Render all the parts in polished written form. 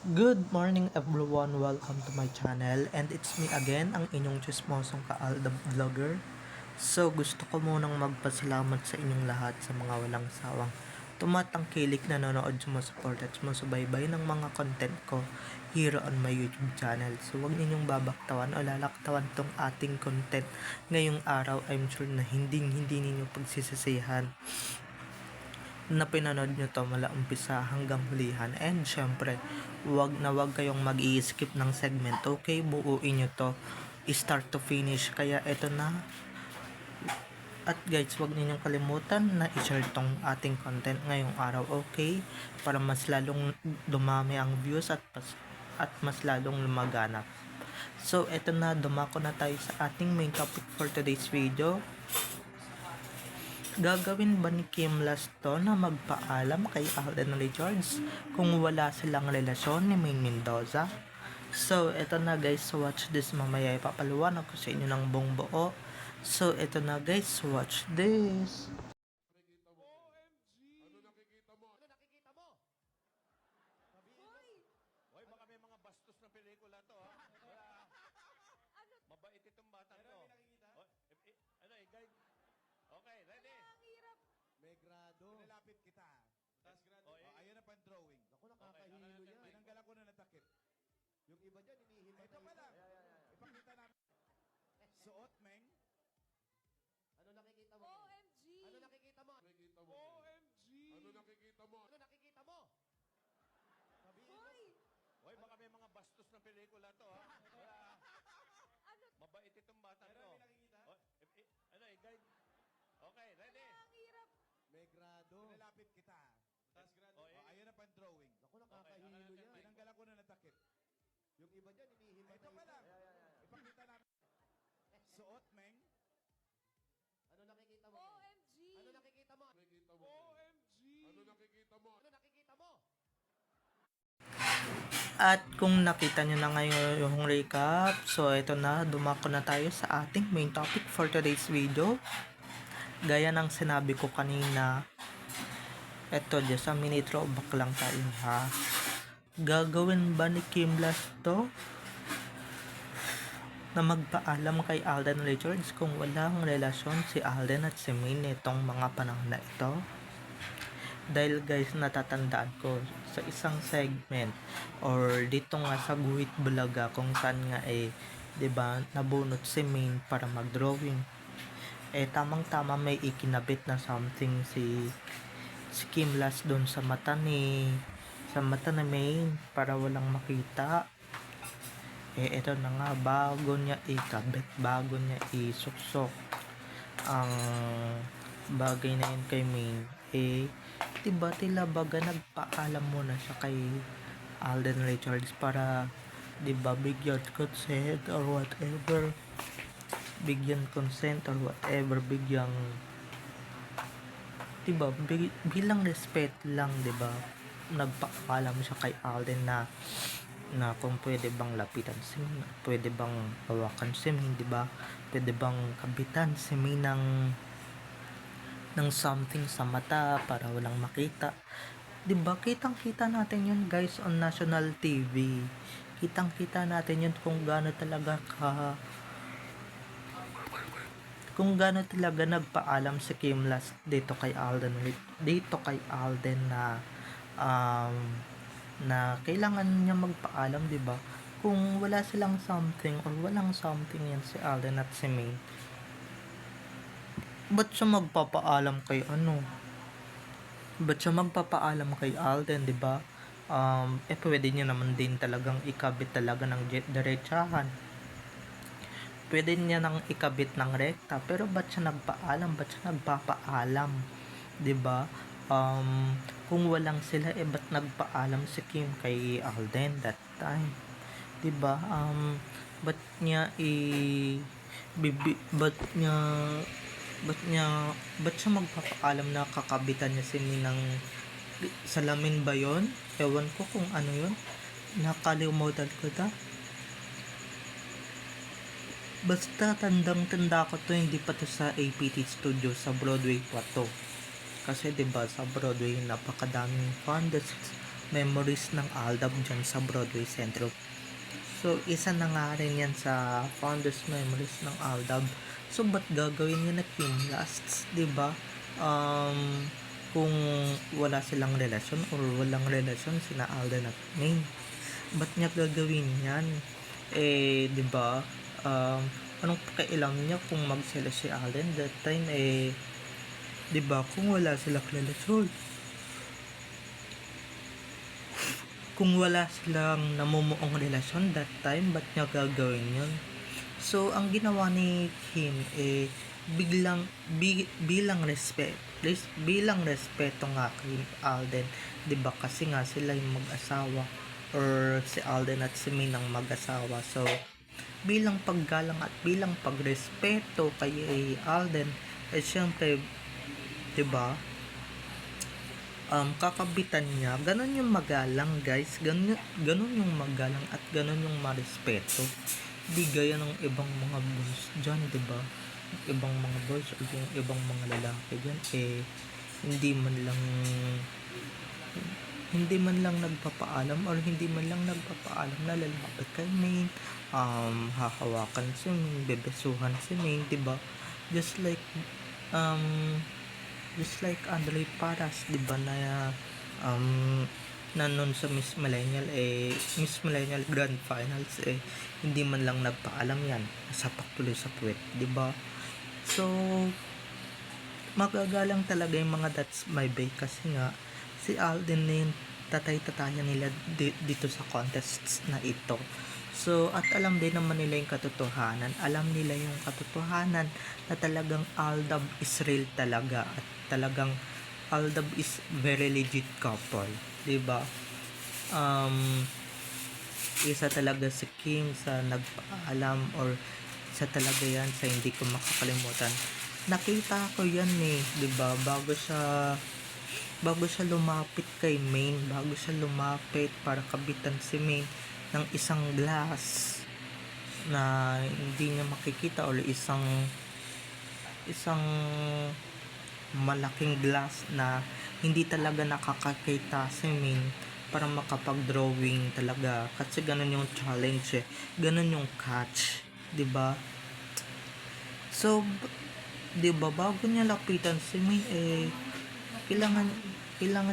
Good morning everyone, welcome to my channel and it's me again, ang inyong chismosong Kaal the Vlogger. So gusto ko munang magpasalamat sa inyong lahat sa mga walang sawang tumatangkilik na nanonood, sumusupport at sumusubaybay ng mga content ko here on my YouTube channel. So huwag ninyong babaktawan o lalaktawan tong ating content ngayong araw. I'm sure na hindi ninyo pagsisisihan na pinanood nyo to mula umpisa hanggang hulihan. And syempre, wag kayong mag-i-skip ng segment. Okay, buuin nyo to start to finish. Kaya eto na. At guys, wag ninyong kalimutan na i-share tong ating content ngayong araw. Okay, para mas lalong dumami ang views at mas lalong lumaganap. So eto na, dumako na tayo sa ating main topic for today's video. Gagawin ba ni Kim Lasto na magpaalam kay Alden Richards kung wala silang relasyon ni Maine Mendoza? So, eto na guys, watch this. Mamaya ipapaliwanag ko sa inyo ng buong buo. So, eto na guys, watch this. Ano nakikita mo? Ano nakikita mo? Hoy, baka may mga bastos na pelikula to, ha? Mabait itong batang to. Guide. Okay, ready? May grado. Nilalapit kita. Taas grado. Ayan na pang drawing. Ako, nakakahilo yan. Tinanggalan ko na natakip. Yung iba dyan, hinihintay. Ito pa lang. Ipakita namin. Suot, Meng. Ano nakikita mo? OMG! Ano nakikita mo? Nakikita mo. OMG! Ano nakikita mo? Ano nakikita mo? Sabihin mo. Hoy! Hoy, baka may mga bastos na pelikula to, ha? Ano? Mabait itong batang to. Guide. Okay, ready? Ang hirap! May grado. Nilalapit kita. Taas grado. Ayan na pang drawing. Ako, nakakahilo yan. Tinanggalan ko na natakip. Yung iba dyan, hinihintay. Ito pa lang. Ipakita namin. Suot, Meng. Ano nakikita mo? OMG! Ano nakikita mo? Nakikita mo. OMG! Ano nakikita mo? Ano nakikita mo? At kung nakita nyo na ngayon yung recap, so ito na, dumako na tayo sa ating main topic for today's video. Gaya ng sinabi ko kanina, eto, just a minute, throwback lang tayo ha. Gagawin ba ni Kim Lasto na magpaalam kay Alden Richards kung walang relasyon si Alden at si Maine itong mga panahon na ito? Dahil guys, natatandaan ko sa isang segment or dito nga sa Guhit Bulaga kung saan nga 'di ba, nabunot si Maine para mag-drawing. Tamang-tama may ikinabit na something si Kim Las doon sa mata ni Maine para walang makita. Ito na nga, bago niya ikabit, bago niya isuksok ang bagay na yun kay Maine, diba tila baga nagpaalam muna siya kay Alden Richards para diba bigyan consent or whatever, bigyang diba bilang respect lang, diba nagpaalam siya kay Alden na kung pwede bang lapitan si Maine, pwede bang hawakan si Maine, diba pwede bang kabitan si Maine ng something sa mata para walang makita. Diba, kitang-kita natin yun guys on national TV. Kitang-kita natin yun kung gaano talaga nagpaalam si Kim Las dito kay Alden na kailangan niya magpaalam, diba? Kung wala silang something or walang something yan si Alden at si Maine, ba't siya magpapaalam kay Alden, di ba? Pwede niya naman din talagang ikabit talaga ng diretsahan. Pwede niya nang ikabit ng rekta, pero ba't siya nagpapaalam, di ba? Kung walang sila, ba't nagpaalam si Kim kay Alden that time? Di ba? Ba't siya magpapaalam na kakabitan niya si Minang salamin ba yon? Ewan ko kung ano yon. Nakalimutan ko ta. Basta tandang-tanda ko to, hindi pa to sa APT Studio, sa Broadway pa to. Kasi diba sa Broadway napakadaming fan. Memories ng Aldab dyan sa Broadway Centro. So, isa na nga rin yan sa Founders Memories ng Aldab. So, ba't gagawin niya na Kim Lasts, diba? Kung wala silang relasyon or walang relasyon sina Alden at Maine, ba't niya gagawin yan? Diba? Anong pakialam niya kung magsela si Alden that time, diba? Kung wala silang relasyon, kung wala silang namumuong relasyon that time, ba't niya gagawin yun? So, ang ginawa ni Kim, bilang respeto nga kay Alden, 'di ba? Kasi nga sila yung mag-asawa, or si Alden at si Min ang mag-asawa. So, bilang paggalang at bilang pagrespeto kay Alden, syempre, 'di ba? Kakabitan niya, ganun yung magalang, guys, ganun yung magalang at ganun yung marespeto. Di gaya ng ibang mga boys dyan, diba? Ibang mga boys o yung ibang mga lalaki dyan, hindi man lang nagpapaalam or hindi man lang nagpapaalam na lalapit kay Maine, hahawakan si Maine, bebesuhan si Maine, diba? Just like Andre Paras, diba, na nanon sa Miss Millennial Grand Finals, hindi man lang nagpaalam yan, sapak tuloy sa puwet, diba? So, magagalang talaga yung mga That's My Bay, kasi nga si Alden na yung tatay-tatayan nila dito sa contests na ito. So, at alam din naman nila yung katotohanan. Alam nila yung katotohanan na talagang Aldab is real talaga. At talagang Aldab is very legit couple. Diba? Isa talaga si Kim sa nagpaalam, or isa talaga yan sa hindi ko makakalimutan. Nakita ko yan diba? Bago siya lumapit kay Maine, bago siya lumapit para kabitan si Maine ng isang glass na hindi niya makikita, or isang malaking glass na hindi talaga nakakakita si Maine para makapag-drawing talaga, kasi ganun yung challenge, ganun yung catch, diba? So, diba, bago niya lapitan si Maine, kailangan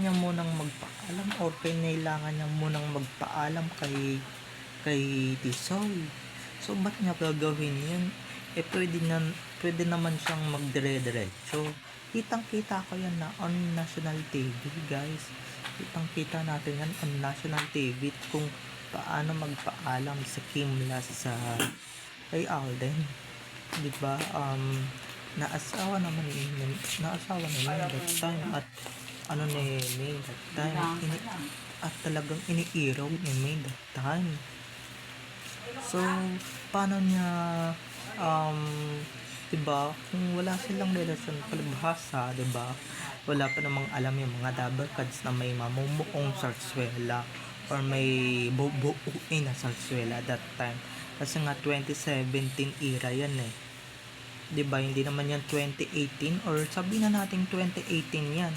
niya munang magpaalam, o kailangan niya munang magpaalam kay Tisoy. So, ba't niya gagawin yun? Pwede naman siyang magdire-diretso. Kitang-kita ko yan na on national TV, guys. Kitang-kita natin yan on national TV kung paano magpaalam sa Kim Las sa kay Alden. Diba? Naasawa naman that time, at ni May that time, at talagang iniiraw ni May that time. So, paano niya, diba, kung wala silang relasyon palibhasa, diba, wala pa namang alam yung mga double cards na may mamumuong sarsuela or may bubuuin na sarsuela that time. Kasi nga 2017 era yan, diba, hindi naman yan 2018, or sabihin na natin 2018 yan,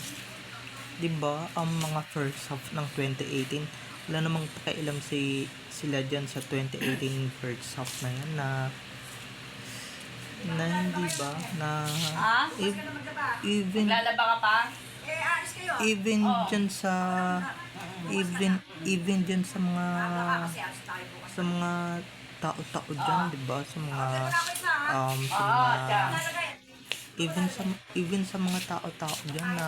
diba? Ang mga first half ng 2018, wala namang pakialam sila dyan sa 2018 first half na yan, na hindi ba na even Lalaba ka pa? even dyan sa even dyan sa mga tao-tao dyan, diba, sa mga even sa mga tao-tao dyan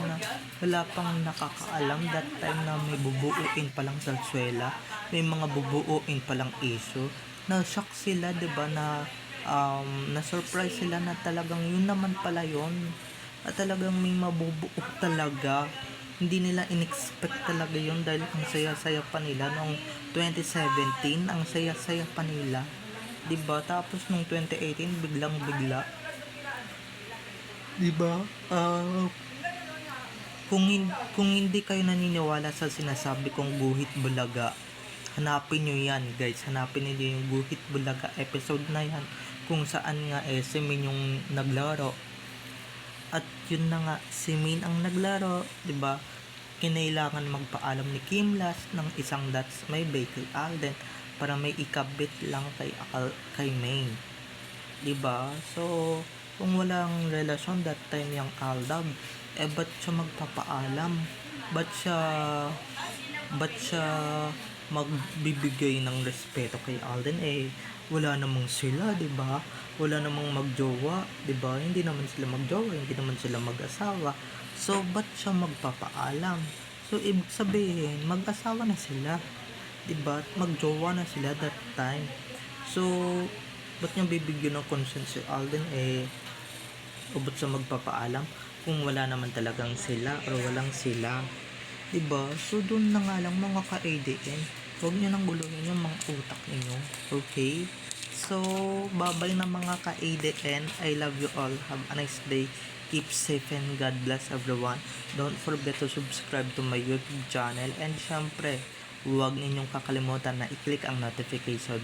na wala pang nakakaalam that time na may bubuuin palang salsuela, may mga bubuuin palang issue, na shock sila, diba, na na-surprise sila na talagang yun naman pala yun, at talagang may mabubuo talaga. Hindi nila in-expect talaga yun, dahil ang saya-saya pa nila noong 2017, ang saya-saya pa nila, diba? Tapos nung 2018 biglang-bigla, diba? Kung hindi kayo naniniwala sa sinasabi kong guhit bulaga, hanapin nyo yan, guys. Hanapin niyo yung guhit bulaga episode na yan, kung saan nga si Min yung naglaro At yun na nga, si Min ang naglaro, 'di ba? Kinailangan magpaalam ni Kimlas ng isang dots may bay kay Alden para may ikabit lang kay Main. 'Di ba? So, kung walang relasyon that time yung Aldab, ba't siya magpapaalam? Ba't siya magbibigay ng respeto kay Alden? Wala namang sila, 'di ba? Wala namang magjowa, 'di ba? Hindi naman sila magjowa, hindi naman sila mag-asawa. So, ba't siya magpapaalam? So, ibig sabihin, mag-asawa na sila. 'Di ba? Magjowa na sila that time. So, ba't niya bibigyan ng consent si Alden? O ba't siya magpapaalam kung wala naman talagang sila or walang sila? 'Di ba? So, doon na nga lang mga ka-ADN. Huwag niyo nang guluhin yung mga utak niyo. Okay? So, bye-bye na mga ka-ADN. I love you all. Have a nice day. Keep safe and God bless everyone. Don't forget to subscribe to my YouTube channel. And syempre, huwag ninyong kakalimutan na i-click ang notification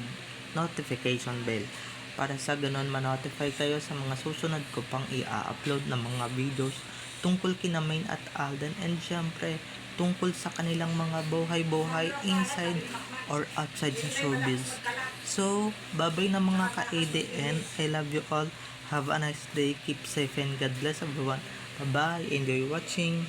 bell para sa ganun ma-notify kayo sa mga susunod ko pang i-upload na mga videos tungkol kina Main at Alden, and syempre tungkol sa kanilang mga buhay-buhay inside or outside sa showbiz. So, bye-bye na mga ka-ADN. I love you all. Have a nice day. Keep safe and God bless everyone. Bye-bye. Enjoy watching.